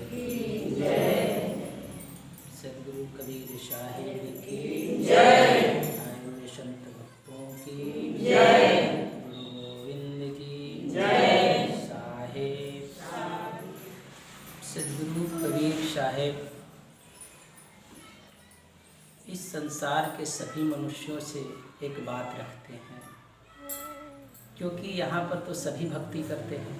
की जय। सद्गुरु कबीर साहिब की जय। आए संत भक्तों की जय। गुरु गोविंद की जय। साहिब सद्गुरु कबीर साहिब इस संसार के सभी मनुष्यों से एक बात रखते हैं, क्योंकि यहाँ पर तो सभी भक्ति करते हैं।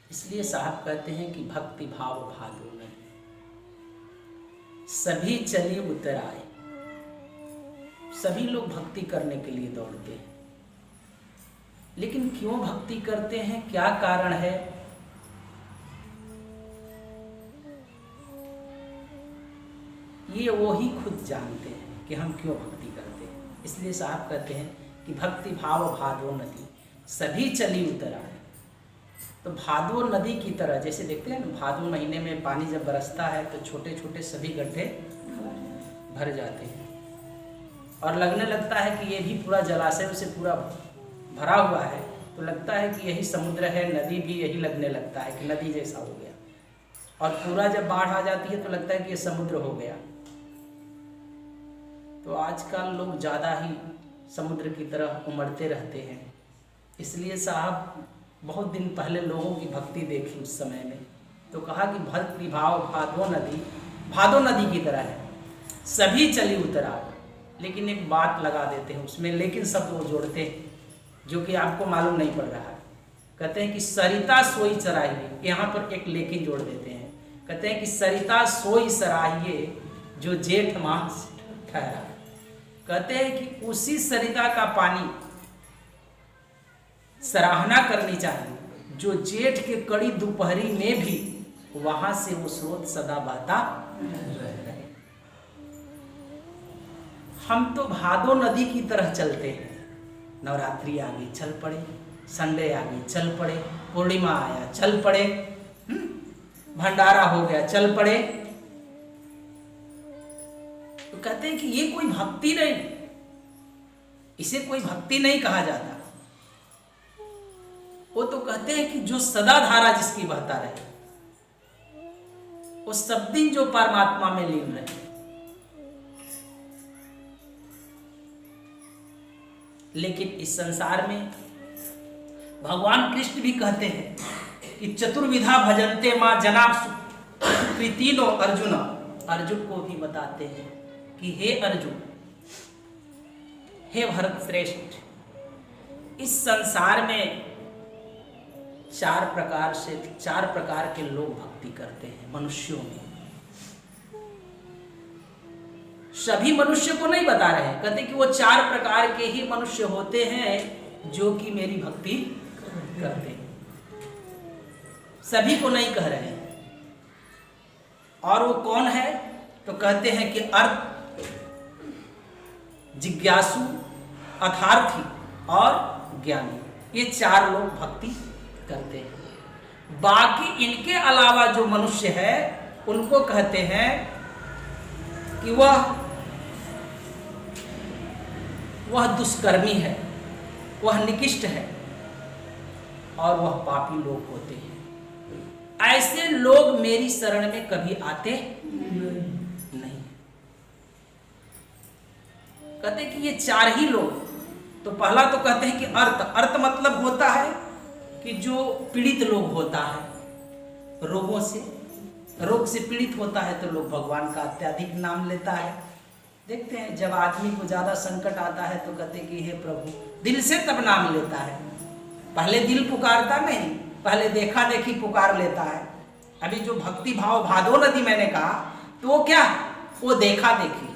इसलिए साहब कहते हैं कि भक्ति भाव भादो में सभी चलिए उतर आए। सभी लोग भक्ति करने के लिए दौड़ते हैं, लेकिन क्यों भक्ति करते हैं, क्या कारण है, ये वो ही खुद जानते हैं कि हम क्यों भक्ति करते हैं। इसलिए साहब कहते हैं कि भक्ति भाव भादो नदी सभी चली उतर आए। तो भादो नदी की तरह, जैसे देखते हैं ना, भादो महीने में पानी जब बरसता है तो छोटे छोटे सभी गड्ढे भर जाते हैं और लगने लगता है कि ये भी पूरा जलाशय से पूरा भरा हुआ है, तो लगता है कि यही समुद्र है। नदी भी यही लगने लगता है कि नदी जैसा हो गया, और पूरा जब बाढ़ आ जाती है तो लगता है कि ये समुद्र हो गया। तो आजकल लोग ज़्यादा ही समुद्र की तरह उमड़ते रहते हैं। इसलिए साहब बहुत दिन पहले लोगों की भक्ति देखी उस समय में, तो कहा कि भक्ति भाव भादो नदी की तरह है, सभी चली उतर आओ। लेकिन एक बात लगा देते हैं उसमें, लेकिन सब वो जोड़ते हैं जो कि आपको मालूम नहीं पड़ रहा है। कहते हैं कि सरिता सोई चराइए, यहाँ पर एक लेकिन जोड़ देते हैं। कहते हैं कि सरिता सोई सराइए जो जेठ मास ठहरा। कहते हैं कि उसी सरिता का पानी सराहना करनी चाहिए जो जेठ के कड़ी दोपहरी में भी वहां से वो स्रोत सदा बहता रहे। हम तो भादो नदी की तरह चलते हैं। नवरात्रि आ गई चल पड़े, संडे आ गई चल पड़े, पूर्णिमा आया चल पड़े, भंडारा हो गया चल पड़े। तो कहते हैं कि ये कोई भक्ति नहीं, इसे कोई भक्ति नहीं कहा जाता। वो तो कहते हैं कि जो सदा धारा जिसकी बहता रहे, वो सब दिन जो परमात्मा में लीन रहे। लेकिन इस संसार में भगवान कृष्ण भी कहते हैं कि चतुर्विधा भजन्ते मां जना सुकृतिनो अर्जुन। अर्जुन को भी बताते हैं कि हे अर्जुन, हे भरत श्रेष्ठ, इस संसार में चार प्रकार के लोग भक्ति करते हैं मनुष्यों में। सभी मनुष्य को नहीं बता रहे हैं, कहते कि वो 4 प्रकार के ही मनुष्य होते हैं जो कि मेरी भक्ति करते हैं। सभी को नहीं कह रहे हैं। और वो कौन है, तो कहते हैं कि अर्थ, जिज्ञासु, अर्थार्थी और ज्ञानी, ये 4 लोग भक्ति करते हैं। बाकी इनके अलावा जो मनुष्य है उनको कहते हैं कि वह दुष्कर्मी है, वह निकृष्ट है और वह पापी लोग होते हैं। ऐसे लोग मेरी शरण में कभी आते नहीं। कहते कि ये 4 ही लोग। तो पहला तो कहते हैं कि अर्थ मतलब होता है कि जो पीड़ित लोग होता है, रोग से पीड़ित होता है तो लोग भगवान का अत्यधिक नाम लेता है। देखते हैं जब आदमी को ज्यादा संकट आता है तो कहते कि हे प्रभु, दिल से तब नाम लेता है। पहले दिल पुकारता नहीं, पहले देखा देखी पुकार लेता है। अभी जो भक्ति भाव भादो नदी मैंने कहा, तो वो क्या, वो देखा देखी।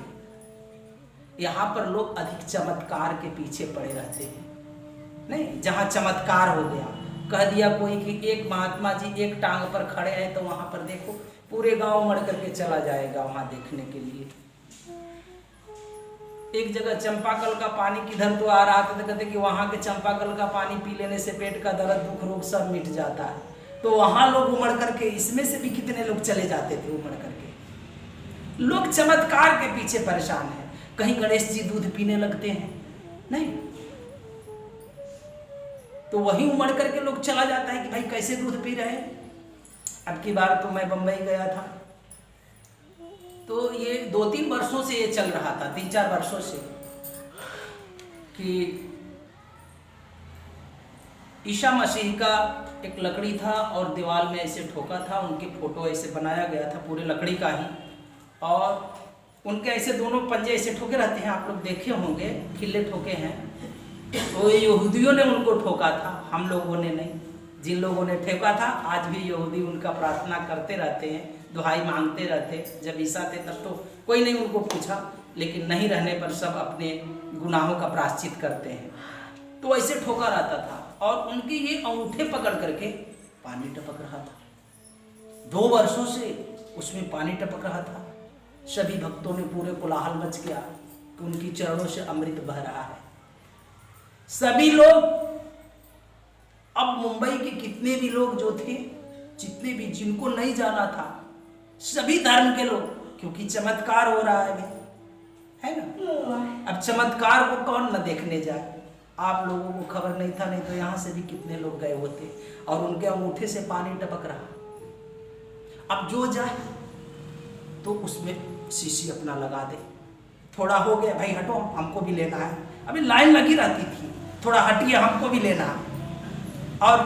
यहाँ पर लोग अधिक चमत्कार के पीछे पड़े रहते हैं। नहीं, जहाँ चमत्कार हो गया, कह दिया कोई कि एक महात्मा जी एक टांग पर खड़े हैं, तो वहां पर देखो पूरे गांव मर करके चला जाएगा वहां देखने के लिए। एक जगह चंपाकल का पानी किधर तो आ रहा था, तो कहते कि वहां के चंपाकल का पानी पी लेने से पेट का दर्द, दुख, रोग सब मिट जाता है। तो वहां लोग उमड़ करके, इसमें से भी कितने लोग चले जाते थे उमड़ करके। लोग चमत्कार के पीछे परेशान हैं। कहीं गणेश जी दूध पीने लगते हैं, नहीं, तो वहीं उमड़ करके लोग चला जाता है कि भाई कैसे दूध पी रहे हैं। अब की बार तो मैं बम्बई गया था, तो ये 2-3 वर्षों से ये चल रहा था, 3-4 वर्षों से, कि ईसा मसीह का एक लकड़ी था और दीवार में ऐसे ठोका था, उनके फोटो ऐसे बनाया गया था पूरे लकड़ी का ही, और उनके ऐसे दोनों पंजे ऐसे ठोके रहते हैं, आप लोग देखे होंगे, खिल्ले ठोके हैं। तो यहूदियों ने उनको ठोका था, हम लोगों ने नहीं। जिन लोगों ने ठोका था आज भी यहूदी उनका प्रार्थना करते रहते हैं, दुहाई मांगते रहते। जब ईसा थे तब तो कोई नहीं उनको पूछा, लेकिन नहीं रहने पर सब अपने गुनाहों का प्रायश्चित करते हैं। तो ऐसे ठोका रहता था और उनके ये अंगूठे पकड़ करके पानी टपक रहा था। 2 वर्षों से उसमें पानी टपक रहा था। सभी भक्तों ने पूरे कोलाहल मच गया कि उनकी चरणों से अमृत बह रहा है। सभी लोग, अब मुंबई के कितने भी लोग जो थे, जितने भी जिनको नहीं जाना था, सभी धर्म के लोग, क्योंकि चमत्कार हो रहा है ना। अब चमत्कार को कौन न देखने जाए। आप लोगों को खबर नहीं था, नहीं तो यहां से भी कितने लोग गए होते, और उनके अंगूठे से पानी टपक रहा। अब जो जाए तो उसमें शीशी अपना लगा दे। थोड़ा हो गया, भाई हटो हमको भी लेना है। अभी लाइन लगी रहती थी, थोड़ा हटिए हमको भी लेना है। और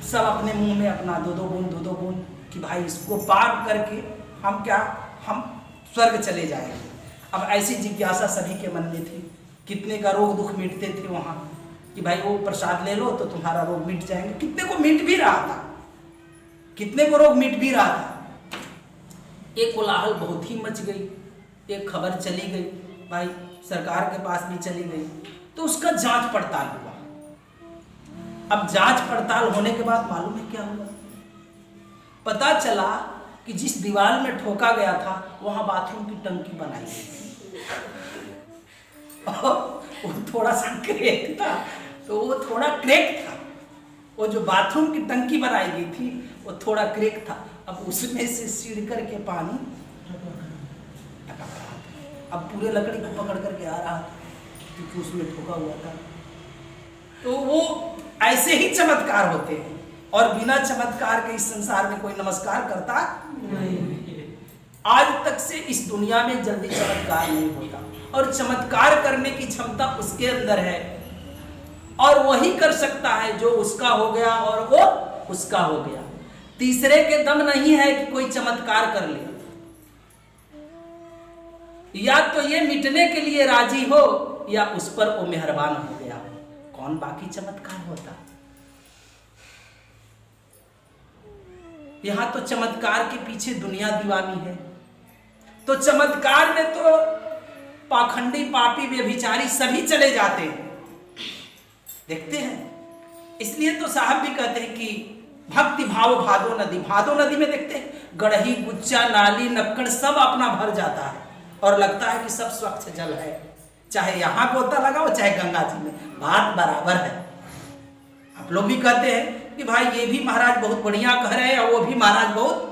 सब अपने मुंह में अपना 2-2 बूंद कि भाई इसको पार करके हम स्वर्ग चले जाएंगे। अब ऐसी जिज्ञासा सभी के मन में थी। कितने का रोग दुख मिटते थे वहां कि भाई वो प्रसाद ले लो तो तुम्हारा रोग मिट जाएंगे। कितने को मिट भी रहा था, कितने को रोग मिट भी रहा था। एक कोलाहल बहुत ही मच गई, एक खबर चली गई, भाई सरकार के पास भी चली गई, तो उसका जांच पड़ताल हुआ। अब जांच पड़ताल होने के बाद मालूम है क्या हुआ? पता चला कि जिस दीवार में ठोका गया था वहां बाथरूम की टंकी बनाई गई थी। वो थोड़ा सा क्रेक था, तो वो थोड़ा क्रेक था। वो जो बाथरूम की टंकी बनाई गई थी वो थोड़ा क्रेक था। अब उसमें से सीढ़ करके पानी अब पूरे लकड़ी को पकड़ करके आ रहा था, क्योंकि उसमें ठोका हुआ था। तो वो ऐसे ही चमत्कार होते हैं, और बिना चमत्कार के इस संसार में कोई नमस्कार करता नहीं। आज तक से इस दुनिया में जल्दी चमत्कार नहीं होता, और चमत्कार करने की क्षमता उसके अंदर है, और वही कर सकता है जो उसका हो गया और वो उसका हो गया। तीसरे के दम नहीं है कि कोई चमत्कार कर ले। या तो ये मिटने के लिए राजी हो या उस पर वो मेहरबान हो गया। कौन बाकी चमत्कार होता? यहां तो चमत्कार के पीछे दुनिया दीवानी है। तो चमत्कार में तो पाखंडी, पापी, व्यभिचारी सभी चले जाते हैं, देखते हैं। इसलिए तो साहब भी कहते हैं कि भक्ति भाव भादो नदी। भादो नदी में देखते हैं गढ़ही, गुच्चा, नाली, नक्कड़ सब अपना भर जाता है, और लगता है कि सब स्वच्छ जल है। चाहे यहां गोता लगाओ चाहे गंगा जी में, बात बराबर है। आप लोग भी कहते हैं कि भाई ये भी महाराज बहुत बढ़िया कह रहे हैं और वो भी महाराज बहुत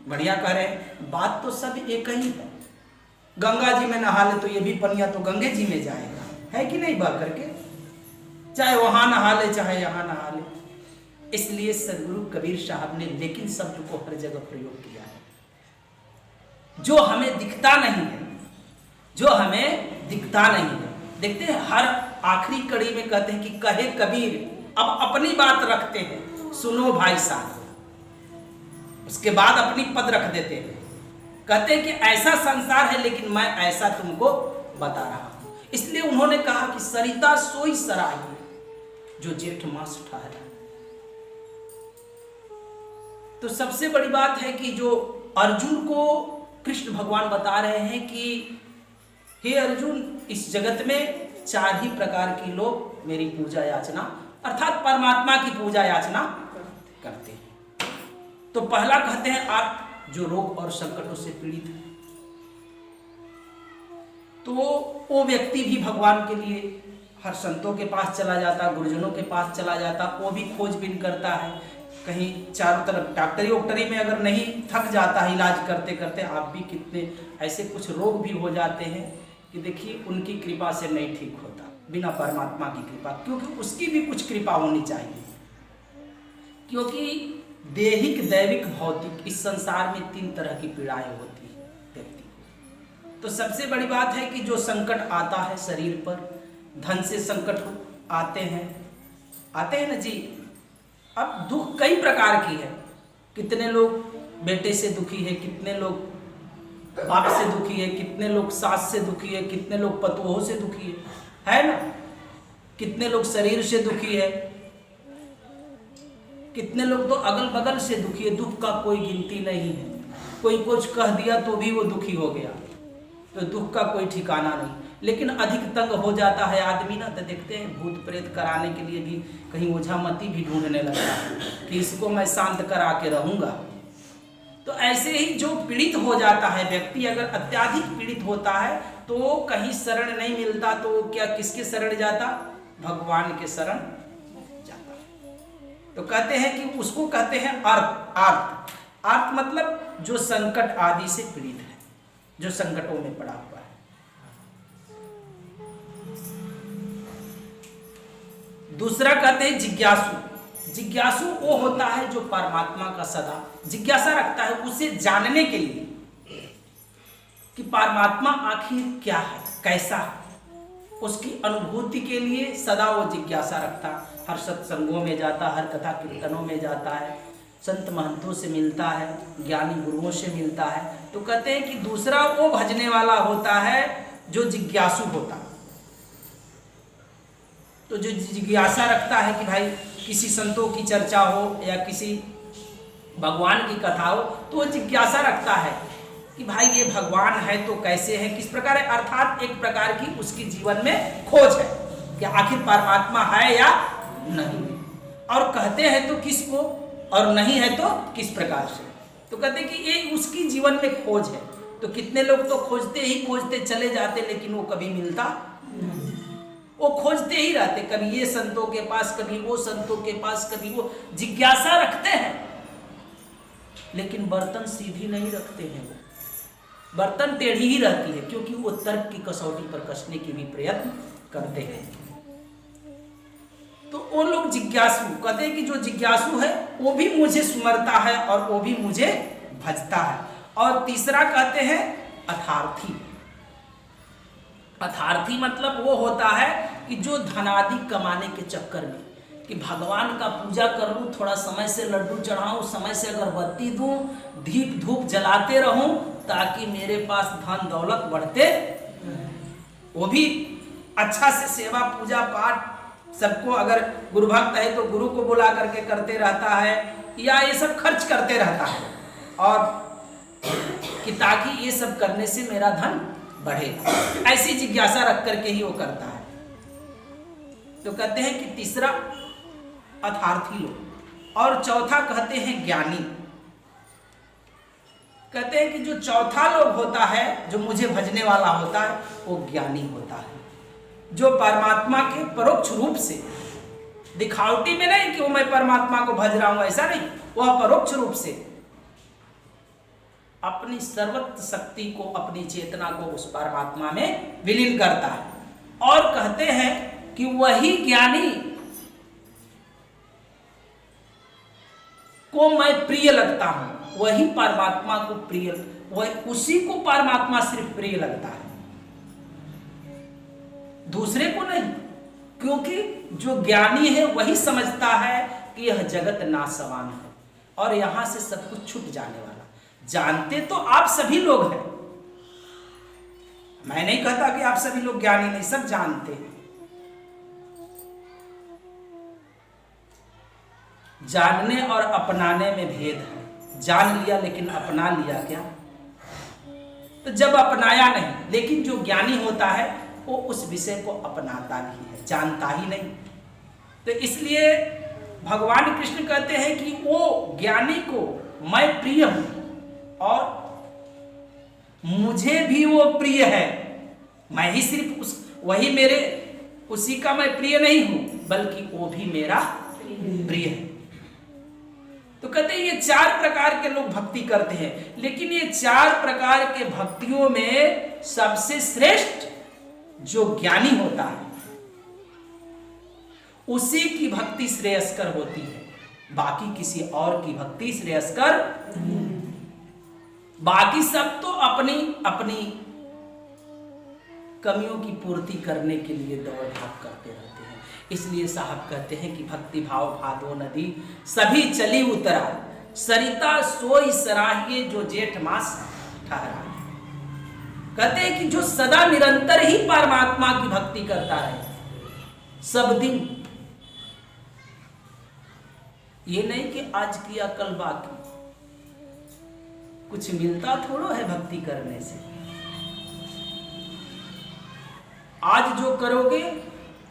बढ़िया कह रहे हैं। बात तो सब एक ही है। गंगा जी में नहा ले तो ये भी पनिया तो गंगे जी में जाएगा, है कि नहीं? बह करके चाहे वहां नहा ले चाहे यहां नहा ले। इसलिए सदगुरु कबीर साहब ने लेकिन शब्द को हर जगह प्रयोग किया है। जो हमें दिखता नहीं है, जो हमें दिखता नहीं है। देखते हैं हर आखिरी कड़ी में कहते हैं कि कहे कबीर अब अपनी बात रखते हैं, सुनो भाई साहब। उसके बाद अपनी पद रख देते हैं, कहते हैं कि ऐसा संसार है लेकिन मैं ऐसा तुमको बता रहा हूं। इसलिए उन्होंने कहा कि सरिता सोई सराही जो जेठ मास ठहरा। तो सबसे बड़ी बात है कि जो अर्जुन को कृष्ण भगवान बता रहे हैं कि हे अर्जुन, इस जगत में 4 ही प्रकार के लोग मेरी पूजा याचना अर्थात परमात्मा की पूजा याचना करते हैं। तो पहला कहते हैं आप जो रोग और संकटों से पीड़ित है, तो वो व्यक्ति भी भगवान के लिए हर संतों के पास चला जाता, गुरुजनों के पास चला जाता, वो भी खोजबीन करता है। कहीं चारों तरफ डॉक्टरी में अगर नहीं थक जाता है इलाज करते करते, आप भी कितने ऐसे कुछ रोग भी हो जाते हैं कि देखिए उनकी कृपा से नहीं ठीक होता। बिना परमात्मा की कृपा, क्योंकि उसकी भी कुछ कृपा होनी चाहिए। क्योंकि देहिक, दैविक, भौतिक, इस संसार में 3 तरह की पीड़ाएं होती है व्यक्ति को। तो सबसे बड़ी बात है कि जो संकट आता है शरीर पर, धन से संकट आते हैं ना जी। अब दुख कई प्रकार की है। कितने लोग बेटे से दुखी है, कितने लोग बाप से दुखी है, कितने लोग सास से दुखी है, कितने लोग पतोह से दुखी है ना। कितने लोग शरीर से दुखी है, कितने लोग तो अगल बगल से दुखी है। दुख का कोई गिनती नहीं है। कोई कुछ कह दिया तो भी वो दुखी हो गया, तो दुख का कोई ठिकाना नहीं। लेकिन अधिक तंग हो जाता है आदमी ना, तो देखते हैं भूत प्रेत कराने के लिए भी कहीं ओझामती भी ढूंढने लगता है कि इसको मैं शांत करा के रहूंगा। तो ऐसे ही जो पीड़ित हो जाता है व्यक्ति, अगर अत्याधिक पीड़ित होता है तो कहीं शरण नहीं मिलता, तो क्या किसके शरण जाता? भगवान के शरण जाता। तो कहते हैं कि उसको कहते हैं अर्थ। अर्थ मतलब जो संकट आदि से पीड़ित है, जो संकटों में पड़ा हुआ है। दूसरा कहते हैं जिज्ञासु। जिज्ञासु वो होता है जो परमात्मा का सदा जिज्ञासा रखता है, उसे जानने के लिए कि परमात्मा आखिर क्या है, कैसा है। उसकी अनुभूति के लिए सदा वो जिज्ञासा रखता, हर सत्संगों में जाता, हर कथा कीर्तनों में जाता है, संत महंतों से मिलता है, ज्ञानी गुरुओं से मिलता है। तो कहते हैं कि दूसरा वो भजने वाला होता है जो जिज्ञासु होता। तो जो जिज्ञासा रखता है कि भाई किसी संतों की चर्चा हो या किसी भगवान की कथा हो, तो वो जिज्ञासा रखता है कि भाई ये भगवान है तो कैसे है, किस प्रकार है। अर्थात एक प्रकार की उसकी जीवन में खोज है कि आखिर परमात्मा है या नहीं, और कहते हैं तो किसको, और नहीं है तो किस प्रकार से। तो कहते हैं कि ये उसकी जीवन में खोज है। तो कितने लोग तो खोजते ही खोजते चले जाते, लेकिन वो कभी मिलता नहीं। वो खोजते ही रहते, कभी ये संतों के पास, कभी वो संतों के पास, कभी वो, जिज्ञासा रखते हैं, लेकिन बर्तन सीधी नहीं रखते हैं। वो बर्तन टेढ़ी ही रहती है, क्योंकि वो तर्क की कसौटी पर कसने की भी प्रयत्न करते हैं। तो वो लोग जिज्ञासु कहते हैं कि जो जिज्ञासु है वो भी मुझे सुमरता है और वो भी मुझे भजता है। और तीसरा कहते हैं अथार्थी। अथार्थी मतलब वो होता है कि जो धनादि कमाने के चक्कर में, कि भगवान का पूजा कर लूं, थोड़ा समय से लड्डू चढ़ाऊं, समय से अगरबत्ती दूं, दीप धूप जलाते रहूं, ताकि मेरे पास धन दौलत बढ़ते, वो भी अच्छा से सेवा पूजा पाठ सबको, अगर गुरु भक्त है तो गुरु को बुला करके करते रहता है, या ये सब खर्च करते रहता है, और कि ताकि ये सब करने से मेरा धन बढ़े, ऐसी जिज्ञासा रख करके ही वो करता है। तो कहते हैं कि तीसरा अथार्थी लोग, और चौथा कहते हैं ज्ञानी। कहते हैं कि जो चौथा लोग होता है, जो मुझे भजने वाला होता है, वो ज्ञानी होता है, जो परमात्मा के परोक्ष रूप से, दिखावटी में नहीं कि वो मैं परमात्मा को भज रहा हूं, ऐसा नहीं, वह परोक्ष रूप से अपनी सर्वत्र शक्ति को, अपनी चेतना को उस परमात्मा में विलीन करता है। और कहते हैं कि वही ज्ञानी को मैं प्रिय लगता हूं, वही परमात्मा को प्रिय, वही उसी को परमात्मा सिर्फ प्रिय लगता है, दूसरे को नहीं। क्योंकि जो ज्ञानी है वही समझता है कि यह जगत नासवान है और यहां से सब कुछ छूट जाने वाला। जानते तो आप सभी लोग हैं, मैं नहीं कहता कि आप सभी लोग ज्ञानी नहीं, सब जानते हैं। जानने और अपनाने में भेद है। जान लिया लेकिन अपना लिया क्या? तो जब अपनाया नहीं, लेकिन जो ज्ञानी होता है वो उस विषय को अपनाता भी है, जानता ही नहीं। तो इसलिए भगवान कृष्ण कहते हैं कि वो ज्ञानी को मैं प्रिय हूं और मुझे भी वो प्रिय है। मैं ही सिर्फ वही मेरे, उसी का मैं प्रिय नहीं हूं, बल्कि वो भी मेरा प्रिय है। तो कहते हैं ये 4 प्रकार के लोग भक्ति करते हैं, लेकिन ये 4 प्रकार के भक्तियों में सबसे श्रेष्ठ जो ज्ञानी होता है उसी की भक्ति श्रेयस्कर होती है, बाकी किसी और की भक्ति श्रेयस्कर। बाकी सब तो अपनी अपनी कमियों की पूर्ति करने के लिए दौड़ भाग करते रहते हैं। इसलिए साहब कहते हैं कि भक्ति भाव भादो नदी सभी चली उतरा, सरिता सोई सराहिए जो जेठ मास ठहरा। कहते हैं कि जो सदा निरंतर ही परमात्मा की भक्ति करता है सब दिन, ये नहीं कि आज किया कल बाकी, कुछ मिलता थोड़ो है भक्ति करने से। आज जो करोगे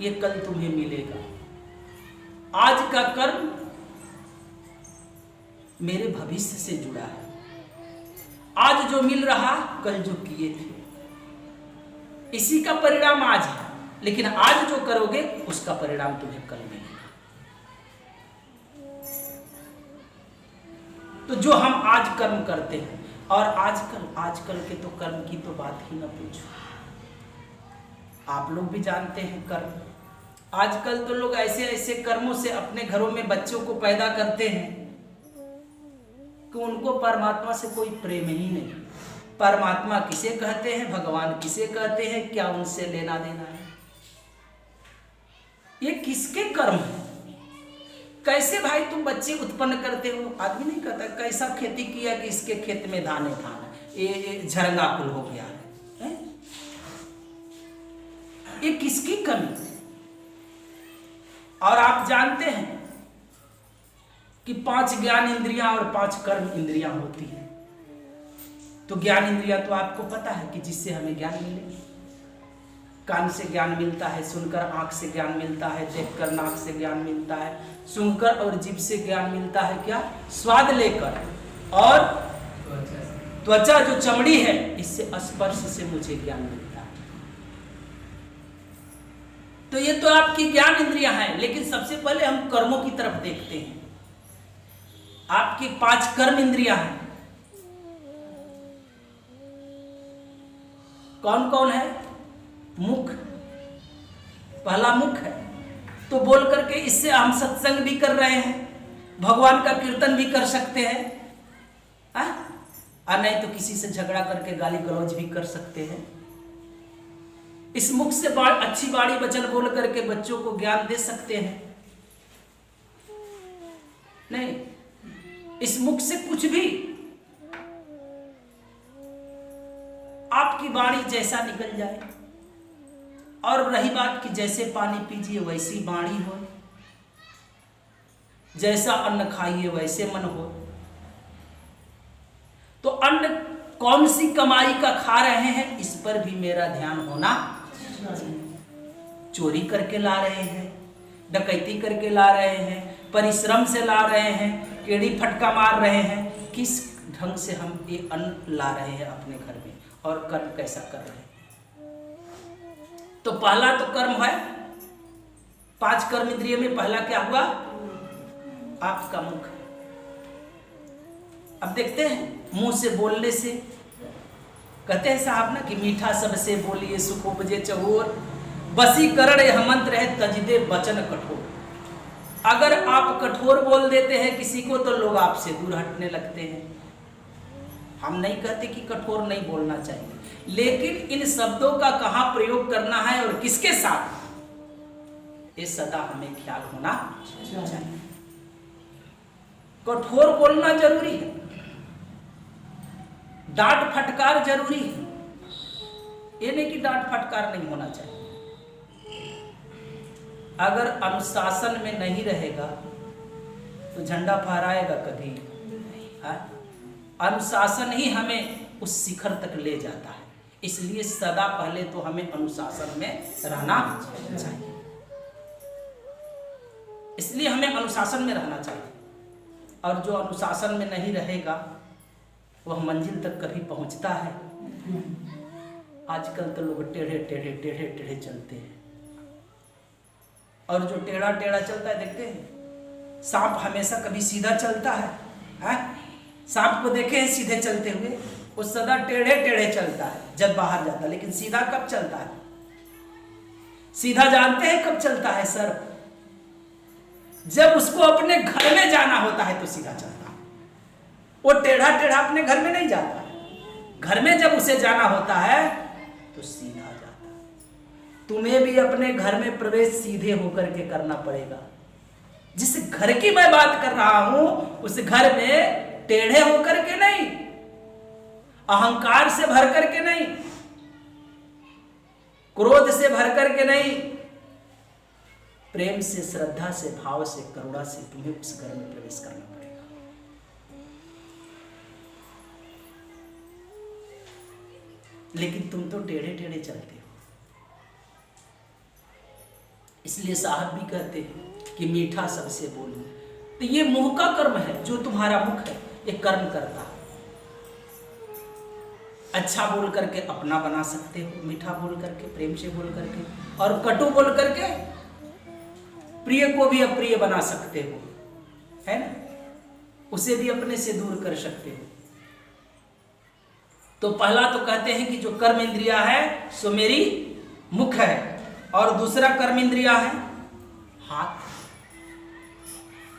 ये कल तुम्हें मिलेगा। आज का कर्म मेरे भविष्य से जुड़ा है। आज जो मिल रहा कल जो किए थे, इसी का परिणाम आज है, लेकिन आज जो करोगे उसका परिणाम तुम्हें कल मिलेगा। तो जो हम आज कर्म करते हैं, और आजकल के तो कर्म की तो बात ही ना पूछो। आप लोग भी जानते हैं कर्म, आजकल तो लोग ऐसे ऐसे कर्मों से अपने घरों में बच्चों को पैदा करते हैं कि उनको परमात्मा से कोई प्रेम ही नहीं। परमात्मा किसे कहते हैं, भगवान किसे कहते हैं, क्या उनसे लेना देना है? ये किसके कर्म है? कैसे भाई तुम बच्चे उत्पन्न करते हो? आदमी नहीं कहता कैसा खेती किया कि इसके खेत में धान है, ये झरंगा कुल हो गया है? ये किसकी कमी? और आप जानते हैं कि 5 ज्ञान इंद्रियां और 5 कर्म इंद्रियां होती हैं। तो ज्ञान इंद्रियां तो आपको पता है कि जिससे हमें ज्ञान मिले। कान से ज्ञान मिलता है, सुनकर आंख से ज्ञान मिलता है, देखकर नाक से ज्ञान मिलता है, सुनकर और जीभ से ज्ञान मिलता है, क्या स्वाद लेकर, और त्वचा जो चमड़ी है इससे स्पर्श से मुझे ज्ञान मिलता है। तो ये तो आपकी ज्ञान इंद्रियां हैं। लेकिन सबसे पहले हम कर्मों की तरफ देखते हैं। आपकी 5 कर्म इंद्रियां हैं। कौन कौन है? मुख, पहला मुख है, तो बोल करके इससे हम सत्संग भी कर रहे हैं, भगवान का कीर्तन भी कर सकते हैं, और नहीं तो किसी से झगड़ा करके गाली गलौज भी कर सकते हैं। इस मुख से अच्छी बाड़ी वचन बोल करके बच्चों को ज्ञान दे सकते हैं। नहीं, इस मुख से कुछ भी आपकी वाणी जैसा निकल जाए। और रही बात कि जैसे पानी पीजिए वैसी वाणी हो, जैसा अन्न खाइए वैसे मन हो। तो अन्न कौन सी कमाई का खा रहे हैं, इस पर भी मेरा ध्यान होना चाहिए। चोरी करके ला रहे हैं, डकैती करके ला रहे हैं, परिश्रम से ला रहे हैं, केड़ी फटका मार रहे हैं, किस ढंग से हम ये अन्न ला रहे हैं अपने घर में, और कर्म कैसा कर रहे हैं। तो पहला तो कर्म है, 5 कर्म इंद्रिय में पहला क्या हुआ? आपका मुख। अब देखते हैं, मुंह से बोलने से कहते हैं साहब ना कि मीठा सबसे बोलिए सुख उपजे चहुर, बसीकरण यह मंत्र है तजदे वचन कठोर। अगर आप कठोर बोल देते हैं किसी को तो लोग आपसे दूर हटने लगते हैं। हम नहीं कहते कि कठोर नहीं बोलना चाहिए, लेकिन इन शब्दों का कहां प्रयोग करना है और किसके साथ, ये सदा हमें ख्याल होना चाहिए। कठोर बोलना जरूरी है, डांट फटकार जरूरी है, ये नहीं कि डांट फटकार नहीं होना चाहिए। अगर अनुशासन में नहीं रहेगा तो झंडा फहराएगा कभी? अनुशासन ही हमें उस शिखर तक ले जाता है। इसलिए सदा पहले तो हमें अनुशासन में रहना चाहिए। इसलिए हमें अनुशासन में रहना चाहिए, और जो अनुशासन में नहीं रहेगा वह मंजिल तक कभी पहुंचता है? आजकल तो लोग टेढ़े टेढ़े टेढ़े टेढ़े चलते हैं, और जो टेढ़ा टेढ़ा चलता है देखते हैं, सांप हमेशा कभी सीधा चलता है? सांप को देखे हैं सीधे चलते हुए? वो सदा टेढ़े टेढ़े चलता है जब बाहर जाता है, लेकिन सीधा कब चलता है? सीधा जानते हैं कब चलता है सर? जब उसको अपने घर में जाना होता है तो सीधा चलता है, वो टेढ़ा टेढ़ा अपने घर में नहीं जाता है। घर में जब उसे जाना होता है तो सीधा जाता है। तुम्हें भी अपने घर में प्रवेश सीधे होकर के करना पड़ेगा। जिस घर की मैं बात कर रहा हूं उस घर में टेढ़े होकर के नहीं, अहंकार से भर करके नहीं, क्रोध से भर करके नहीं, प्रेम से, श्रद्धा से, भाव से, करुणा से तुम्हें उस घर में प्रवेश करना पड़ेगा। लेकिन तुम तो टेढ़े टेढ़े चलते हो। इसलिए साहब भी कहते हैं कि मीठा सबसे बोलो। तो ये मुंह का कर्म है, जो तुम्हारा मुख है ये कर्म करता है। अच्छा बोल करके अपना बना सकते हो, मीठा बोल करके, प्रेम से बोल करके, और कटु बोल करके प्रिय को भी अप्रिय बना सकते हो, है ना, उसे भी अपने से दूर कर सकते हो। तो पहला तो कहते हैं कि जो कर्म इंद्रिया है सो मेरी मुख है, और दूसरा कर्म इंद्रिया है हाथ।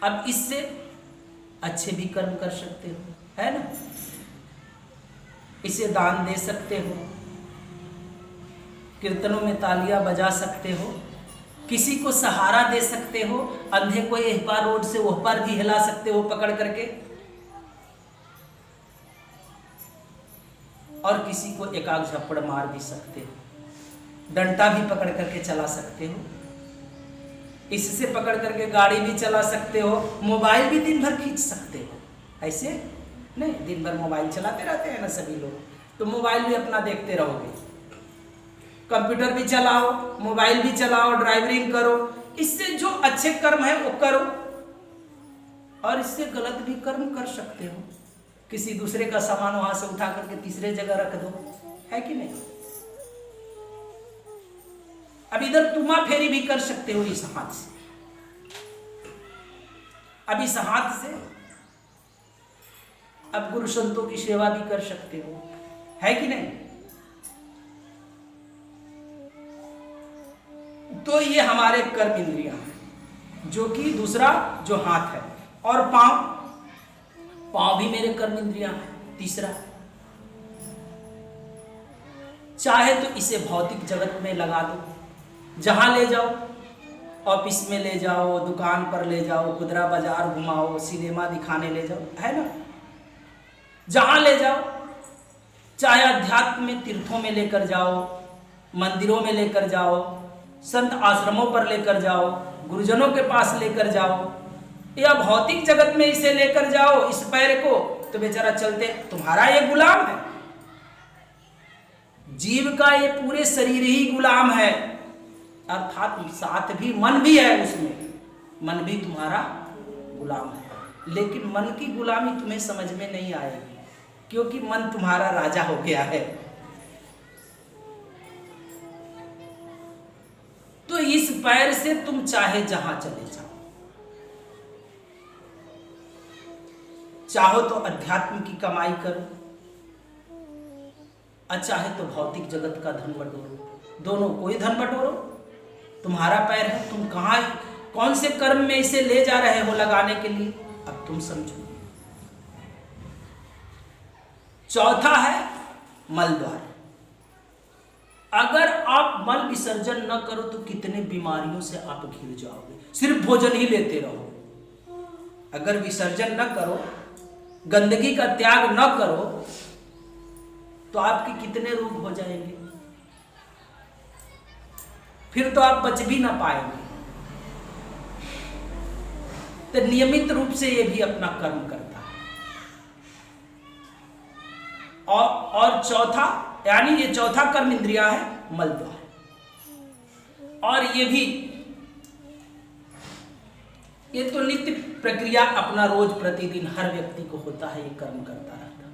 अब इससे अच्छे भी कर्म कर सकते हो, है ना, इसे दान दे सकते हो, कीर्तनों में तालियां बजा सकते हो, किसी को सहारा दे सकते हो, अंधे को एक पार रोड से वह पार भी हिला सकते हो पकड़ करके, और किसी को एक आध झप्पड़ मार भी सकते हो, डंडा भी पकड़ करके चला सकते हो, इससे पकड़ करके गाड़ी भी चला सकते हो, मोबाइल भी दिन भर खींच सकते हो। ऐसे नहीं, दिन भर मोबाइल चलाते रहते हैं ना सभी लोग, तो मोबाइल भी अपना देखते रहोगे, कंप्यूटर भी चलाओ, मोबाइल भी चलाओ, ड्राइविंग करो, इससे जो अच्छे कर्म है वो करो, और इससे गलत भी कर्म कर सकते हो। किसी दूसरे का सामान वहां से उठा करके तीसरे जगह रख दो, है कि नहीं। अब इधर तुमा फेरी भी कर सकते हो इस हाथ से, अब इस हाथ से अब गुरु संतों की सेवा भी कर सकते हो, है कि नहीं। तो ये हमारे कर्म इंद्रियां हैं, जो कि दूसरा जो हाथ है, और पांव भी मेरे कर्म इंद्रियां हैं, तीसरा। चाहे तो इसे भौतिक जगत में लगा दो, जहां ले जाओ, ऑफिस में ले जाओ, दुकान पर ले जाओ, खुदरा बाजार घुमाओ, सिनेमा दिखाने ले जाओ, है ना, जहां ले जाओ, चाहे अध्यात्म में तीर्थों में लेकर जाओ, मंदिरों में लेकर जाओ, संत आश्रमों पर लेकर जाओ, गुरुजनों के पास लेकर जाओ, या भौतिक जगत में इसे लेकर जाओ, इस पैर को, तो बेचारा चलते, तुम्हारा ये गुलाम है। जीव का ये पूरे शरीर ही गुलाम है, अर्थात साथ भी मन भी है, उसमें मन भी तुम्हारा गुलाम है। लेकिन मन की गुलामी तुम्हें समझ में नहीं आएगी, क्योंकि मन तुम्हारा राजा हो गया है। तो इस पैर से तुम चाहे जहां चले जाओ, चाहो तो अध्यात्म की कमाई करो, और चाहे तो भौतिक जगत का धन बटोरो, दोनों कोई धन बटोरो, तुम्हारा पैर है। तुम कहां, कौन से कर्म में इसे ले जा रहे हो लगाने के लिए, अब तुम समझो। चौथा है मल द्वार। अगर आप मल विसर्जन न करो तो कितने बीमारियों से आप घिर जाओगे। सिर्फ भोजन ही लेते रहो, अगर विसर्जन न करो, गंदगी का त्याग न करो, तो आपके कितने रोग हो जाएंगे, फिर तो आप बच भी ना पाएंगे। तो नियमित रूप से ये भी अपना कर्म करता है। और चौथा, यानी ये चौथा कर्म इंद्रिया है मल द्वार। और ये तो नित्य प्रक्रिया अपना रोज प्रतिदिन हर व्यक्ति को होता है, ये कर्म करता रहता है।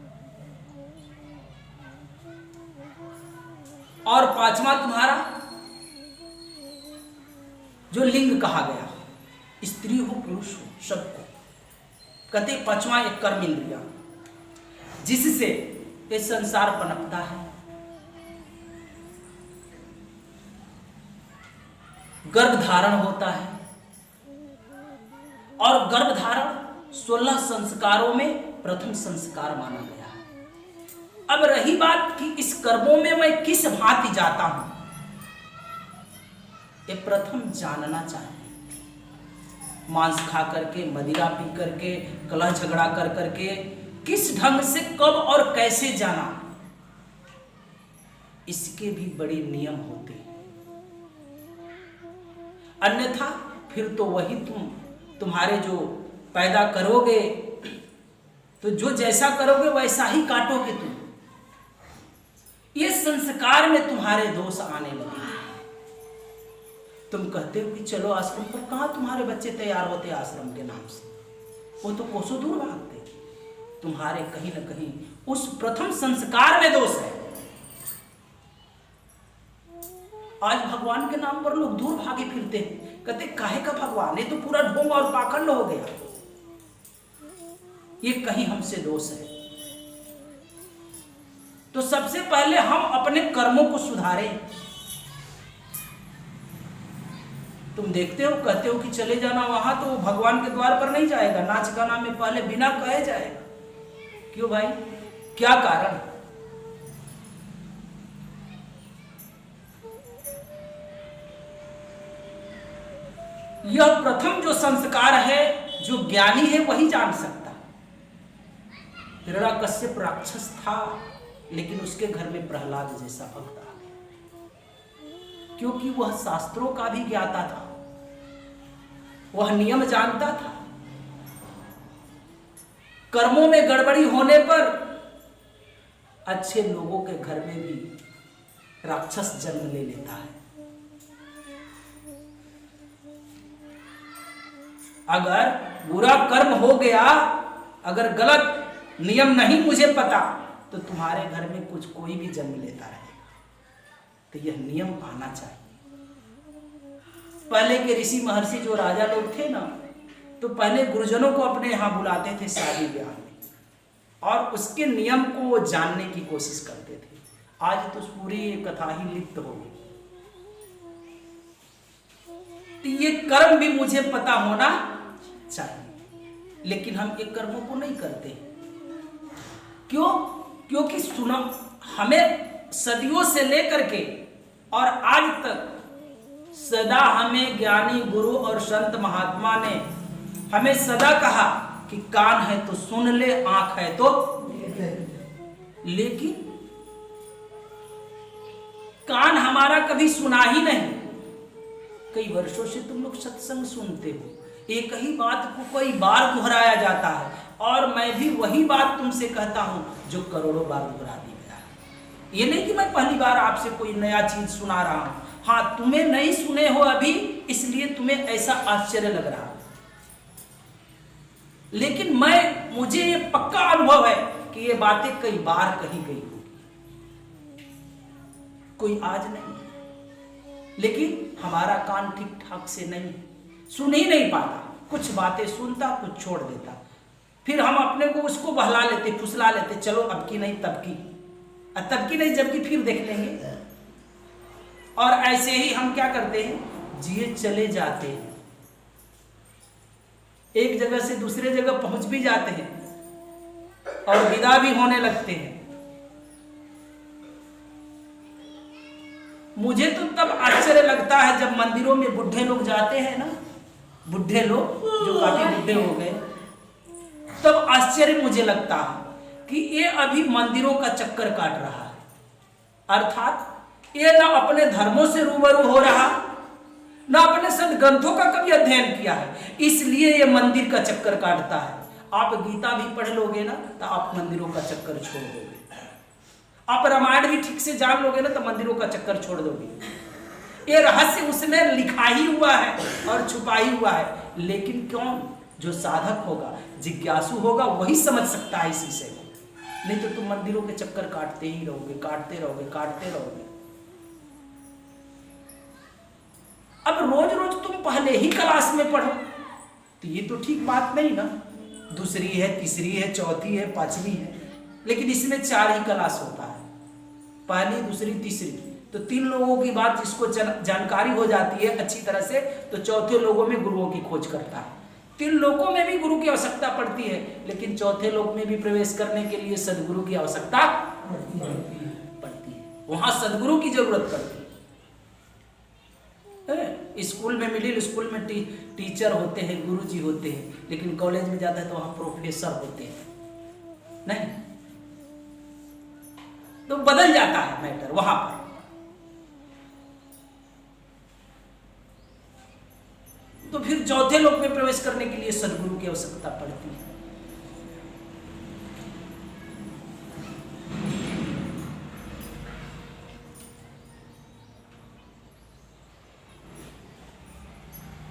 और पांचवा तुम्हारा जो लिंग कहा गया, स्त्री हो पुरुष हो सबको, कहते पांचवा एक कर्म इंद्रिया, जिससे ये संसार पनपता है, गर्भ धारण होता है, गर्भधारण 16 संस्कारों में प्रथम संस्कार माना गया है। अब रही बात कि इस कर्मों में मैं किस भांति जाता हूं, ये प्रथम जानना चाहिए। मांस खा करके, मदिरा पी करके, कलह झगड़ा कर करके किस ढंग से, कब और कैसे जाना, इसके भी बड़े नियम होते हैं। अन्यथा फिर तो वही तुम्हारे जो पैदा करोगे, तो जो जैसा करोगे वैसा ही काटोगे तुम। ये संस्कार में तुम्हारे दोष आने लगे। तुम कहते हो कि चलो आश्रम पर, कहां तुम्हारे बच्चे तैयार होते आश्रम के नाम से, वो तो कोसों दूर भागते। तुम्हारे कहीं न कहीं उस प्रथम संस्कार में दोष है। आज भगवान के नाम पर लोग दूर भागे फिरते हैं, कहते काहे का भगवान, ये तो पूरा ढोंग और पाखंड हो गया। ये कहीं हमसे दोष है। तो सबसे पहले हम अपने कर्मों को सुधारें। तुम देखते हो, कहते हो कि चले जाना वहां, तो वो भगवान के द्वार पर नहीं जाएगा, नाच गाना में पहले बिना कहे जाएगा। क्यों भाई, क्या कारण? यह प्रथम जो संस्कार है, जो ज्ञानी है वही जान सकता। हिरण्यकश्यप राक्षस था, लेकिन उसके घर में प्रहलाद जैसा भक्त आ गया, क्योंकि वह शास्त्रों का भी ज्ञाता था, वह नियम जानता था। कर्मों में गड़बड़ी होने पर अच्छे लोगों के घर में भी राक्षस जन्म ले लेता है। अगर बुरा कर्म हो गया, अगर गलत नियम नहीं मुझे पता, तो तुम्हारे घर में कुछ कोई भी जन्म लेता रहेगा। तो यह नियम आना चाहिए। पहले के ऋषि महर्षि जो राजा लोग थे ना, तो पहले गुरुजनों को अपने यहां बुलाते थे शादी ब्याह में, और उसके नियम को वो जानने की कोशिश करते थे। आज तो पूरी कथा ही लिप्त हो गई। तो ये कर्म भी मुझे पता होना चाहिए, लेकिन हम ये कर्मों को नहीं करते। क्यों? क्योंकि सुना, हमें सदियों से लेकर के और आज तक सदा हमें ज्ञानी गुरु और संत महात्मा ने हमें सदा कहा कि कान है तो सुन ले, आंख है तो, लेकिन कान हमारा कभी सुना ही नहीं। कई वर्षों से तुम लोग सत्संग सुनते हो, एक ही बात को कई बार दोहराया जाता है, और मैं भी वही बात तुमसे कहता हूं जो करोड़ों बार दोहरा दी गया है। ये नहीं कि मैं पहली बार आपसे कोई नया चीज सुना रहा हूं। हाँ, तुम्हें नहीं सुने हो अभी, इसलिए तुम्हें ऐसा आश्चर्य लग रहा है, लेकिन मुझे ये पक्का अनुभव है कि ये बातें कई बार कही गई होगी, कोई आज नहीं, लेकिन हमारा कान ठीक ठाक से नहीं सुन ही नहीं पाता। कुछ बातें सुनता, कुछ छोड़ देता, फिर हम अपने को उसको बहला लेते, फुसला लेते, चलो अब की नहीं तब की, तब की नहीं जबकि फिर देख लेंगे। और ऐसे ही हम क्या करते हैं, जिए चले जाते हैं, एक जगह से दूसरे जगह पहुंच भी जाते हैं और विदा भी होने लगते हैं। मुझे तो तब आश्चर्य लगता है जब मंदिरों में बुढ़े लोग जाते हैं ना, बुढ़े लोग जो काफी बुढ़े हो गए, तब आश्चर्य मुझे लगता है कि ये अभी मंदिरों का चक्कर काट रहा है, अर्थात ये ना अपने धर्मों से रूबरू हो रहा, ना अपने सद ग्रंथों का कभी अध्ययन किया है, इसलिए ये मंदिर का चक्कर काटता है। आप गीता भी पढ़ लोगे ना तो आप मंदिरों का चक्कर छोड़ दोगे, आप रामायण भी ठीक से जान लोगे ना तो मंदिरों का चक्कर छोड़ दोगे। ये रहस्य उसमें लिखा ही हुआ है और छुपा ही हुआ है, लेकिन कौन? जो साधक होगा, जिज्ञासु होगा, वही समझ सकता है इस विषय को। नहीं तो तुम मंदिरों के चक्कर काटते ही रहोगे, काटते रहोगे, काटते रहोगे। अब रोज रोज तुम पहले ही क्लास में पढ़ो तो ये तो ठीक बात नहीं ना। दूसरी है, तीसरी है, चौथी है, पांचवी है, लेकिन इसमें 4 ही क्लास होता है, पहली, दूसरी, तीसरी। तो 3 लोगों की बात जिसको जानकारी हो जाती है अच्छी तरह से, तो चौथे लोगों में गुरुओं की खोज करता है। तीन लोकों में भी गुरु की आवश्यकता पड़ती है, लेकिन चौथे लोक में भी प्रवेश करने के लिए सदगुरु की आवश्यकता पड़ती है। वहां सदगुरु की जरूरत पड़ती है। स्कूल में, मिडिल स्कूल में टीचर होते हैं, गुरुजी होते हैं, लेकिन कॉलेज में जाता है तो वहां प्रोफेसर होते हैं, नहीं तो बदल जाता है मैटर वहां पर। तो फिर चौथे लोक में प्रवेश करने के लिए सदगुरु की आवश्यकता पड़ती है।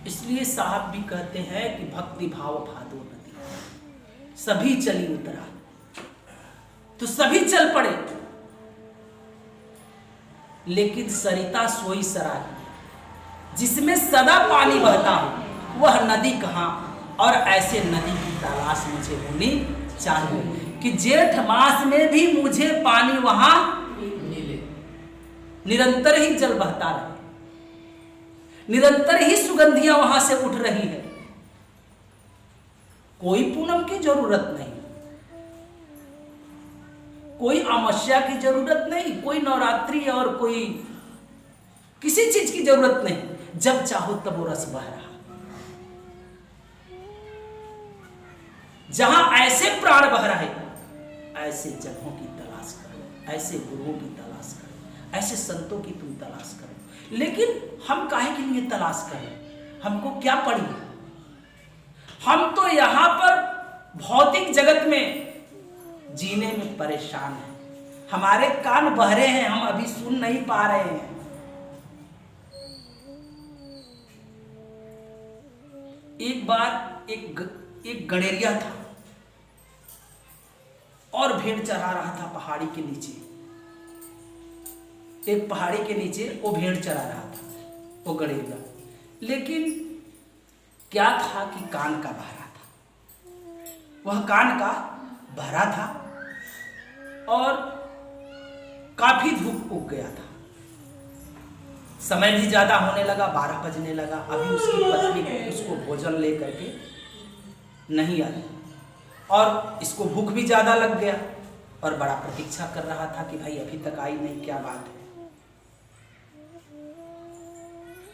इसलिए साहब भी कहते हैं कि भक्ति भाव भादो नदी, सभी चली उतरा, तो सभी चल पड़े, लेकिन सरिता सोई सराही, जिसमें सदा पानी बहता हो वह नदी कहां, और ऐसे नदी की तलाश मुझे होनी चाहिए कि जेठ मास में भी मुझे पानी वहां मिले, निरंतर ही जल बहता रहे, निरंतर ही सुगंधियां वहां से उठ रही है। कोई पूनम की जरूरत नहीं, कोई अमावस्या की जरूरत नहीं, कोई नवरात्रि और कोई किसी चीज की जरूरत नहीं। जब चाहो तब वो रस बह रहा। जहां ऐसे प्राण बह रहे, ऐसे जगहों की तलाश करो, ऐसे गुरुओं की तलाश करो, ऐसे संतों की तुम तलाश करो। लेकिन हम काहे के लिए तलाश करें? हमको क्या पड़ी? हम तो यहां पर भौतिक जगत में जीने में परेशान हैं। हमारे कान बह रहे हैं, हम अभी सुन नहीं पा रहे हैं। एक बार एक गडेरिया था और भेड़ चरा रहा था पहाड़ी के नीचे। एक पहाड़ी के नीचे वो भेड़ चरा रहा था, वो गडेरिया। लेकिन क्या था कि कान का बहरा था, वह कान का बहरा था और काफी धूप उग गया था। समय भी ज्यादा होने लगा, 12 बजने लगा। अभी उसकी पत्नी उसको भोजन ले करके नहीं आई और इसको भूख भी ज्यादा लग गया और बड़ा प्रतीक्षा कर रहा था कि भाई अभी तक आई नहीं, क्या बात है।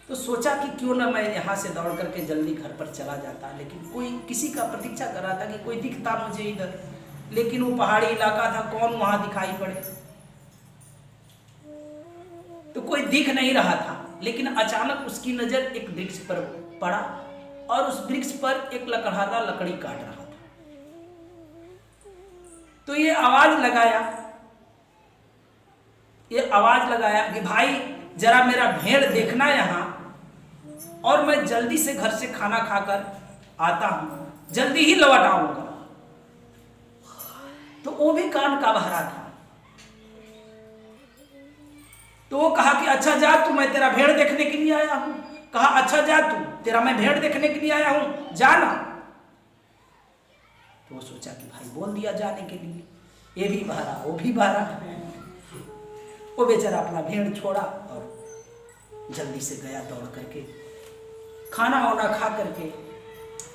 तो सोचा कि क्यों ना मैं यहाँ से दौड़ करके जल्दी घर पर चला जाता, लेकिन कोई किसी का प्रतीक्षा कर रहा था कि कोई दिखता मुझे इधर, लेकिन वो पहाड़ी इलाका था, कौन वहां दिखाई पड़े, तो कोई दिख नहीं रहा था। लेकिन अचानक उसकी नजर एक वृक्ष पर पड़ा और उस वृक्ष पर एक लकड़हारा लकड़ी काट रहा था। तो ये आवाज लगाया कि भाई जरा मेरा भेड़ देखना यहां, और मैं जल्दी से घर से खाना खाकर आता हूं, जल्दी ही लौट आऊंगा। तो वो भी कान का बहरा था। तो वो कहा कि अच्छा जा तू, मैं तेरा भेड़ देखने के लिए आया हूं। कहा अच्छा जा तू, तेरा मैं भेड़ देखने के लिए आया हूं, जाना। तो वो सोचा कि भाई बोल दिया जाने के लिए, ये भी बहरा वो भी बहरा। वो बेचारा अपना भेड़ छोड़ा और जल्दी से गया दौड़ करके, खाना वाना खा करके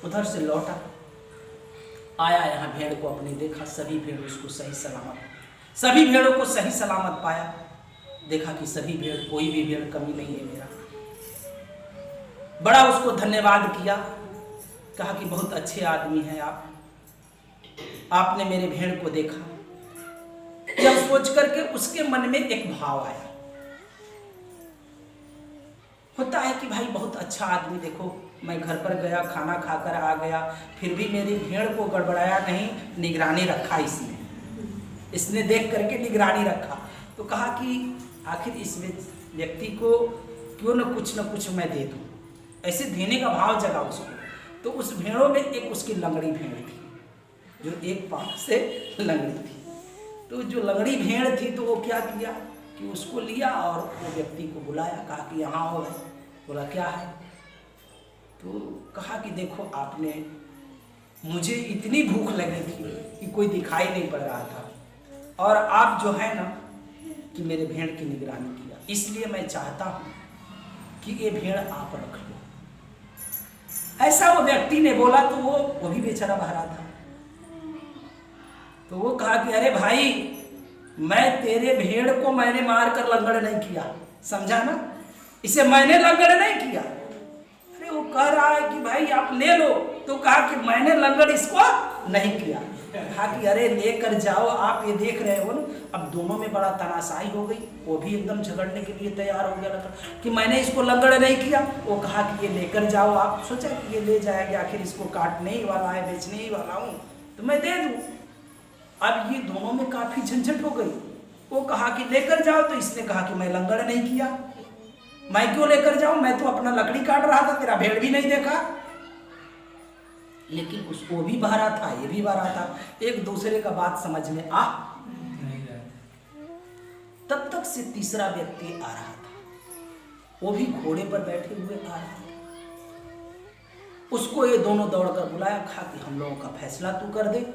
उधर से लौटा। आया यहाँ भेड़ को अपने देखा, सभी भेड़ उसको सभी भेड़ों को सही सलामत पाया। देखा कि सभी भेड़, कोई भी भेड़ कमी नहीं है मेरा। बड़ा उसको धन्यवाद किया, कहा कि बहुत अच्छे आदमी हैं आप, आपने मेरे भेड़ को देखा। यह सोच करके उसके मन में एक भाव आया, होता है कि भाई बहुत अच्छा आदमी, देखो मैं घर पर गया, खाना खाकर आ गया, फिर भी मेरी भेड़ को गड़बड़ाया नहीं, निगरानी रखा इसने देख करके निगरानी रखा। तो कहा कि आखिर इस व्यक्ति को क्यों न कुछ मैं दे दूं, ऐसे देने का भाव जगा उसको। तो उस भेड़ों में एक उसकी लंगड़ी भेड़ थी, जो एक पांव से लंगड़ी थी। तो जो लंगड़ी भेड़ थी, तो वो क्या किया कि उसको लिया और वो व्यक्ति को बुलाया, कहा कि यहाँ आओ है। बोला क्या है? तो कहा कि देखो आपने, मुझे इतनी भूख लगी थी कि कोई दिखाई नहीं पड़ रहा था, और आप जो है ना कि मेरे भेड़ की निगरानी किया, इसलिए मैं चाहता हूं कि ये भेड़ आप रख लो। ऐसा वो व्यक्ति ने बोला तो वो भी बेचारा बहरा था। तो वो कहा कि अरे भाई, मैं तेरे भेड़ को मैंने मार कर लंगड़ नहीं किया, समझा ना, इसे मैंने लंगड़ नहीं किया। अरे वो कह रहा है कि भाई आप ले लो, तो कहा कि मैंने लंगड़ इसको नहीं किया। कहा कि अरे लेकर जाओ, आप ये देख रहे हो ना। अब दोनों में बड़ा तनाशाई हो गई, वो भी एकदम झगड़ने के लिए तैयार हो गया कि मैंने इसको लंगड़ नहीं किया। वो कहा कि ये लेकर जाओ, आप सोचा कि ये ले जाएगा, आखिर इसको काटने ही वाला है, बेचने ही वाला हूँ, तो मैं दे दूँ। अब ये दोनों में काफी झंझट हो गई। वो कहा कि लेकर जाओ, तो इसने कहा कि मैं लंगड़ नहीं किया, मैं क्यों लेकर जाऊं, मैं तो अपना लकड़ी काट रहा था, तेरा भेड़ भी नहीं देखा। लेकिन उसको भी बहरा था, ये भी बहरा था, एक दूसरे का बात समझ में आ नहीं रहा। तब तक से तीसरा व्यक्ति आ रहा था, वो भी घोड़े पर बैठे हुए आ रहा था। उसको ये दोनों दौड़कर बुलाया, कहा कि हम लोगों का फैसला तू कर दे।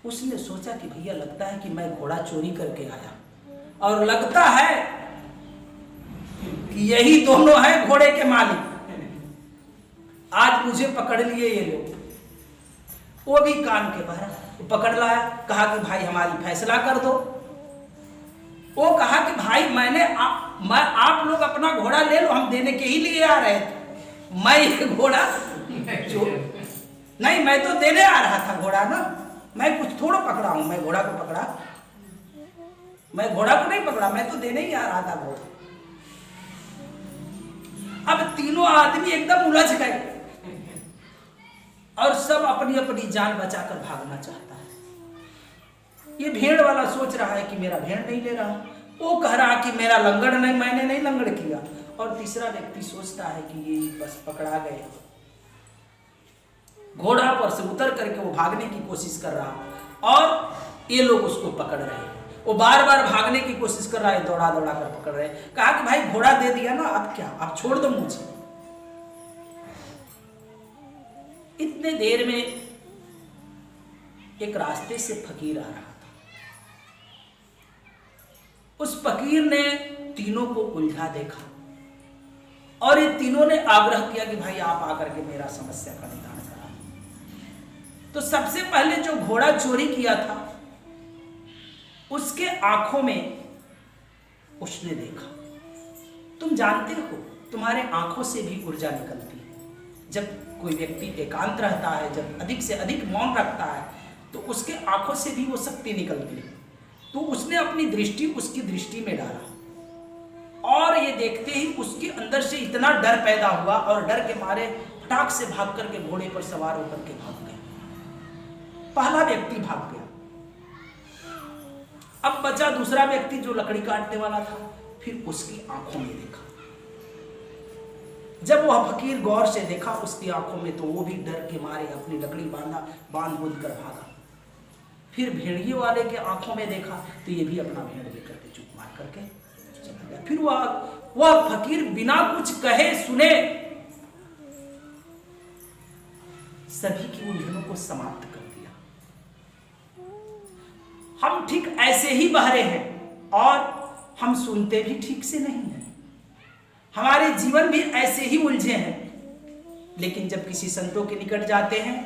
उसने सोचा कि भैया लगता है कि मैं घोड़ा चोरी करके आया, और लगता है कि यही दोनों हैं घोड़े के मालिक, आज मुझे पकड़ लिए ये लोग। वो भी कान के बहरा, पकड़ लाया, कहा कि भाई हमारी फैसला कर दो। वो कहा कि भाई आप लोग अपना घोड़ा ले लो, हम देने के ही लिए आ रहे थे, मैं ये घोड़ा नहीं, मैं तो देने आ रहा था घोड़ा ना, मैं कुछ थोड़ा पकड़ा हूं, मैं घोड़ा को पकड़ा, मैं घोड़ा को नहीं पकड़ा, मैं तो देने ही आ रहा था घोड़ा। अब तीनों आदमी एकदम उलझ गए और सब अपनी अपनी जान बचाकर भागना चाहता है। ये भेड़ वाला सोच रहा है कि मेरा भेड़ नहीं ले रहा, वो कह रहा कि मेरा लंगड़ नहीं, मैंने नहीं लंगड़ किया, और तीसरा व्यक्ति सोचता है कि ये बस पकड़ा गए। घोड़ा पर से उतर करके वो भागने की कोशिश कर रहा और ये लोग उसको पकड़ रहे हैं। वो बार बार भागने की कोशिश कर रहा है, दौड़ा दौड़ा कर पकड़ रहे हैं। कहा कि भाई घोड़ा दे दिया ना, अब क्या, अब छोड़ दो मुझे। इतने देर में एक रास्ते से फकीर आ रहा था। उस फकीर ने तीनों को उलझा देखा और ये तीनों ने आग्रह किया कि भाई आप आकर के मेरा समस्या का निदान करा। तो सबसे पहले जो घोड़ा चोरी किया था उसके आंखों में उसने देखा। तुम जानते हो तुम्हारे आंखों से भी ऊर्जा निकलती है। जब कोई व्यक्ति एकांत रहता है, जब अधिक से अधिक मौन रखता है, तो उसके आंखों से भी वो शक्ति निकलती है। तो उसने अपनी दृष्टि उसकी दृष्टि में डाला और ये देखते ही उसके अंदर से इतना डर पैदा हुआ और डर के मारे फटाक से भाग करके घोड़े पर सवार होकर के भाग गए। पहला व्यक्ति भाग गया। अब बचा दूसरा व्यक्ति जो लकड़ी काटने वाला था। फिर उसकी आंखों में देखा। जब वह फकीर गौर से देखा उसकी आंखों में, तो वो भी डर के मारे अपनी लकड़ी बांध बूंद कर भागा। फिर भेड़िए वाले के आंखों में देखा तो ये भी अपना भेड़ लेकर के चुप मार करके चला गया। फिर वह फकीर बिना कुछ कहे सुने सभी की उलझनों को समाप्त कर दिया। हम ठीक ऐसे ही बहरे हैं और हम सुनते भी ठीक से नहीं हैं। हमारे जीवन भी ऐसे ही उलझे हैं। लेकिन जब किसी संतों के निकट जाते हैं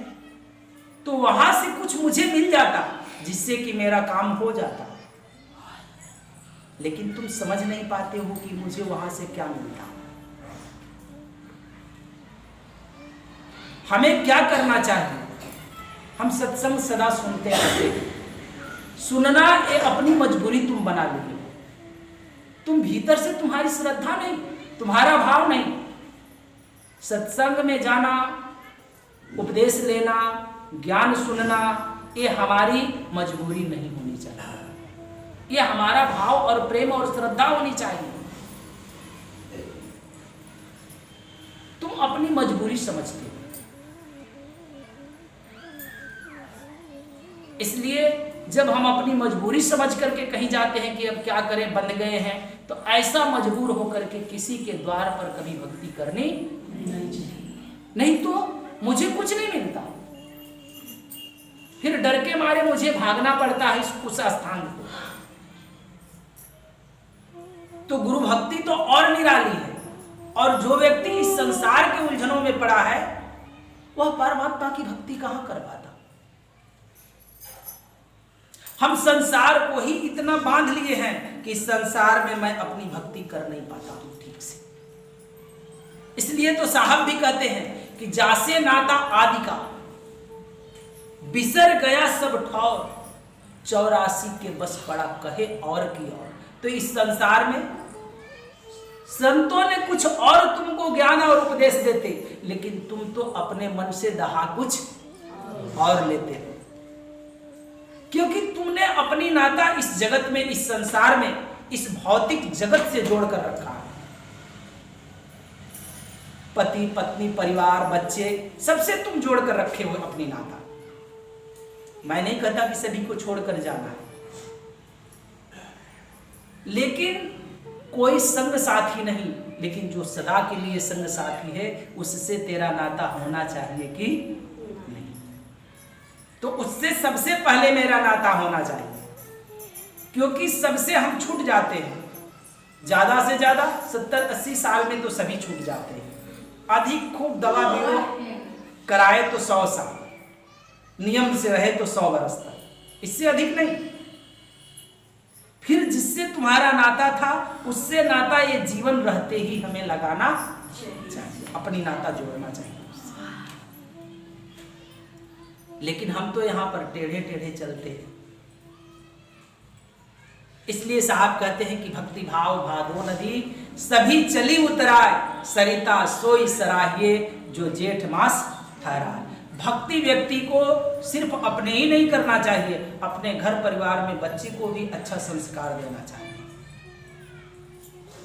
तो वहां से कुछ मुझे मिल जाता जिससे कि मेरा काम हो जाता। लेकिन तुम समझ नहीं पाते हो कि मुझे वहां से क्या मिलता। हमें क्या करना चाहिए? हम सत्संग सदा सुनते रहते हैं। सुनना ये अपनी मजबूरी तुम बना ली। तुम भीतर से तुम्हारी श्रद्धा नहीं, तुम्हारा भाव नहीं। सत्संग में जाना, उपदेश लेना, ज्ञान सुनना, ये हमारी मजबूरी नहीं होनी चाहिए। ये हमारा भाव और प्रेम और श्रद्धा होनी चाहिए। तुम अपनी मजबूरी समझते हो, इसलिए जब हम अपनी मजबूरी समझ करके कहीं जाते हैं कि अब क्या करें, बंध गए हैं, तो ऐसा मजबूर होकर के किसी के द्वार पर कभी भक्ति करनी नहीं चाहिए। नहीं तो मुझे कुछ नहीं मिलता, फिर डर के मारे मुझे भागना पड़ता है उस स्थान को। तो गुरु भक्ति तो और निराली है। और जो व्यक्ति इस संसार के उलझनों में पड़ा है वह परमात्मा की भक्ति कहां कर पाता। हम संसार को ही इतना बांध लिए हैं कि संसार में मैं अपनी भक्ति कर नहीं पाता हूं ठीक से। इसलिए तो साहब भी कहते हैं कि जासे नाता आदि का बिसर गया सब ठौर, 84 के बस पड़ा कहे और की और। तो इस संसार में संतों ने कुछ और तुमको ज्ञान और उपदेश देते, लेकिन तुम तो अपने मन से दहा कुछ और लेते हो, क्योंकि तुमने अपनी नाता इस जगत में, इस संसार में, इस भौतिक जगत से जोड़कर रखा है। पति पत्नी परिवार बच्चे सबसे तुम जोड़कर रखे हो अपनी नाता। मैं नहीं कहता कि सभी को छोड़कर जाना है, लेकिन कोई संग साथी नहीं, लेकिन जो सदा के लिए संग साथी है उससे तेरा नाता होना चाहिए कि नहीं। तो उससे सबसे पहले मेरा नाता होना चाहिए, क्योंकि सबसे हम छूट जाते हैं। ज्यादा से ज्यादा 70-80 साल में तो सभी छूट जाते हैं। अधिक खूब दवा बीरो कराए तो 100 साल, नियम से रहे तो 100 वर्ष तक, इससे अधिक नहीं। फिर जिससे तुम्हारा नाता था उससे नाता ये जीवन रहते ही हमें लगाना चाहिए, अपनी नाता जोड़ना चाहिए। लेकिन हम तो यहां पर टेढ़े टेढ़े चलते हैं। इसलिए साहब कहते हैं कि भक्ति भाव भादो नदी सभी चली उतराए, सरिता सोई सराहिए जो जेठ मास ठहराए। भक्ति व्यक्ति को सिर्फ अपने ही नहीं करना चाहिए, अपने घर परिवार में बच्चे को भी अच्छा संस्कार देना चाहिए।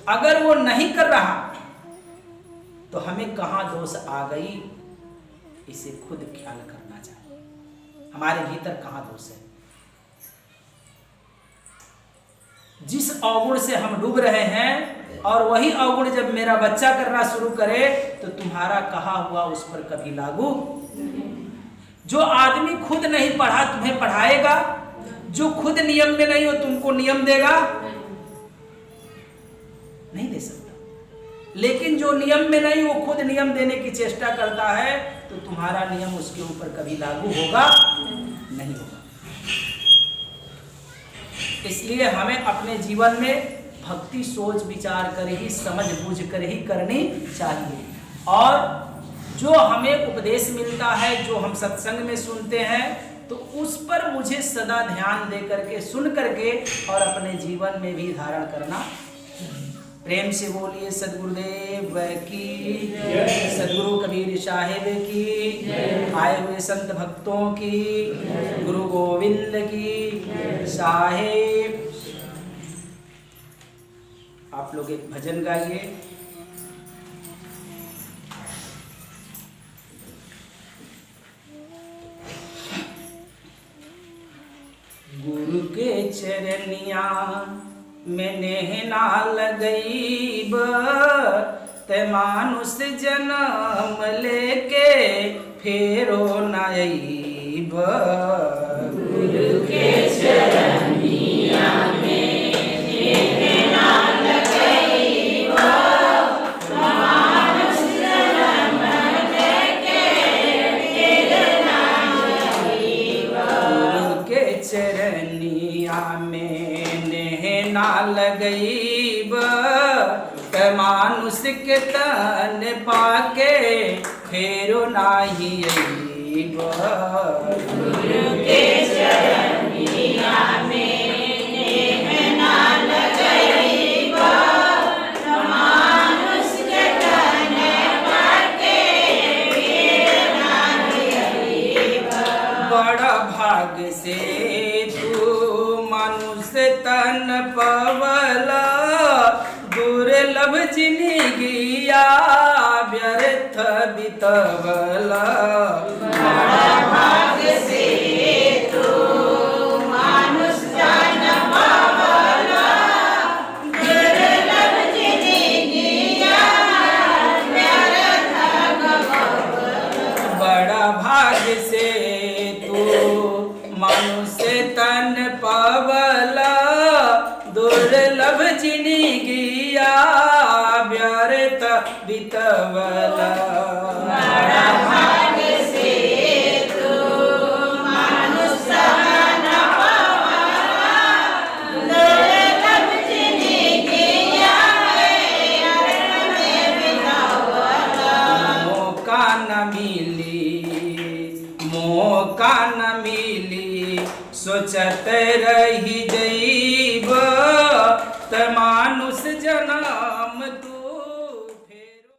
अगर वो नहीं कर रहा तो हमें कहां दोष आ गई, इसे खुद ख्याल करना चाहिए, हमारे भीतर कहां दोष है। जिस अवगुण से हम डूब रहे हैं और वही अवगुण जब मेरा बच्चा करना शुरू करे तो तुम्हारा कहा हुआ उस पर कभी लागू। जो आदमी खुद नहीं पढ़ा तुम्हें पढ़ाएगा, जो खुद नियम में नहीं हो तुमको नियम देगा? नहीं दे सकता। लेकिन जो नियम में नहीं वो खुद नियम देने की चेष्टा करता है तो तुम्हारा नियम उसके ऊपर कभी लागू होगा नहीं होगा। इसलिए हमें अपने जीवन में भक्ति सोच विचार कर ही, समझ बूझ कर ही करनी चाहिए। और जो हमें उपदेश मिलता है, जो हम सत्संग में सुनते हैं, तो उस पर मुझे सदा ध्यान दे करके, सुन करके और अपने जीवन में भी धारण करना। प्रेम से बोलिए सदगुरुदेव की, सदगुरु कबीर साहिब की, आए हुए संत भक्तों की, गुरु गोविंद की साहिब। आप लोग एक भजन गाइए। गुरु के चरनिया में नेहना लगईब, ते मानुष जन्म लेके फेरो नाईब। गुरु के चरनिया में नेहना लगईब, मानुष जन्म लेके फेरो नाईब। गुरु के चरनिया में नेहना लगईब, मानुष के तन पाके फेरो नाही अईब। गुरु के चरनिया में नेहना लगईब, मानुष के तन पाके फेरो नाही अईब। बड़ा भाग से तू मनुष्य तन पवला, दुर्लभ जिंदगिया व्यर्थ बितवला। बड़ा भाग से तू मनुष्य तन पवला, दुर्लभ जिंदगिया व्यर्थ गवला। बड़ा भाग से तू मनुष्य तन पवला, दुर्लभ जिंदगिया व्यर्थ बितवला। बड़ा भाग मौका न मिली सोचत रही जईब त मानुष जना